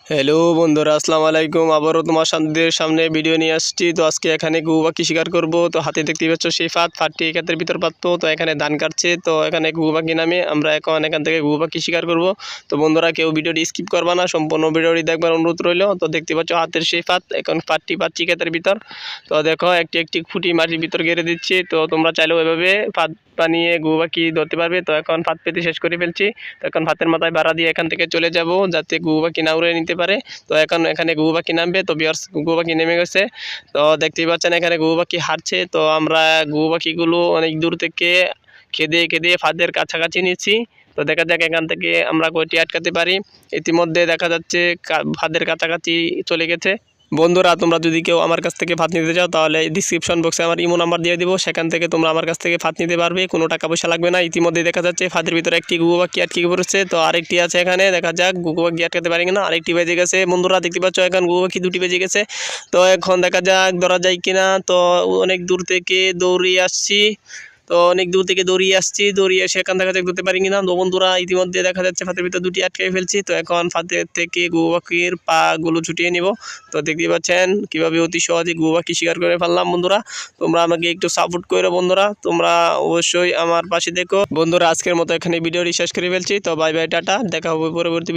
Hello বন্ধুরা, আসসালামু আলাইকুম। আবারও তোমার সামনে ভিডিও নিয়ে আসছি। তো আজকে এখানে গু পাখি শিকার করব। তো হাতে দেখতে পাচ্ছ সেই ফাঁদটি ক্ষেতের ভিতর পাততো। তো এখানে ধান কাটছে। তো এখানে গু পাখি নামে আমরা এখন এখান থেকে গু পাখি শিকার করব। তো বন্ধুরা, কেউ ভিডিওটি স্কিপ করবা না, সম্পূর্ণ ভিডিওটি দেখবার অনুরোধ রইল। তো দেখতে পাচ্ছ হাতের সেই ফাঁদ, এখন ফাঁদটি পাচ্ছি ক্ষেতের ভিতর। তো দেখো একটি একটি খুঁটি মাটির ভিতর গেড়ে দিচ্ছি। তো তোমরা চাইলেও এভাবে ফাঁদ বানিয়ে গু পাখি ধরতে পারবে। তো এখন ফাঁদ পেতে শেষ করে ফেলছি। তো এখন ফাঁদের মাথায় বাড়া দিয়ে এখান থেকে চলে যাব, যাতে গু পাখি না উড়ে নিতে পারে। তো এখন এখানে ঘুঘু পাখি নামবে। তো ভিউয়ার্স, ঘুঘু পাখি নেমে গেছে। তো দেখতেই পাচ্ছেন এখানে ঘুঘু পাখি হাঁটছে। তো আমরা ঘুঘু পাখিগুলো অনেক দূর থেকে খেদে খেদে ফাঁদের কাছাকাছি নিচ্ছি। তো দেখা যাক এখান থেকে আমরা কয়টি আটকাতে পারি। ইতিমধ্যে দেখা যাচ্ছে ফাঁদের কাছাকাছি চলে গেছে। বন্ধুরা, তোমরা যদি কেউ আমার কাছ থেকে ফাঁদ নিতে চাও, তাহলে ডিসক্রিপশন বক্সে আমার ইমো নাম্বার দিয়ে দিব। সেখান থেকে তোমরা আমার কাছ থেকে ফাঁদ নিতে পারবে, কোনো টাকা পয়সা লাগবে না। ইতিমধ্যে দেখা যাচ্ছে ফাঁদের ভিতরে একটি ঘুঘু পাখি আটকে পড়েছে। তো আরেকটি আছে এখানে, দেখা যাক ঘুঘু পাখি আটকাতে পারি কিনা। আরেকটি বেজে গেছে। বন্ধুরা দেখতে পাচ্ছ এখন ঘুঘু পাখি দুটি বেজে গেছে। তো এখন দেখা যাক ধরা যায় কিনা। তো অনেক দূর থেকে দৌড়িয়ে আসছি। তো অনেক দূর থেকে দৌড়িয়ে এসে এখান দেখা যাক ধরতে পারি কিনা। তো বন্ধুরা, ইতিমধ্যে দেখা যাচ্ছে ফাঁদের ভিতর দুটি আটকে ফেলছি। তো এখন ফাঁদের থেকে ঘুঘু পাখির পাগুলো ছুটিয়ে নিব। তো দেখতে পাচ্ছেন কিভাবে অতি সহজে ঘুঘু পাখি শিকার করে ফেললাম। বন্ধুরা, তোমরা আমাকে একটু সাপোর্ট করো। বন্ধুরা, তোমরা অবশ্যই আমার পাশে দেখো। বন্ধুরা, আজকের মতো এখানে ভিডিওটি শেষ করে ফেলছি। তো বাই বাই, টাটা, দেখা হবে পরবর্তী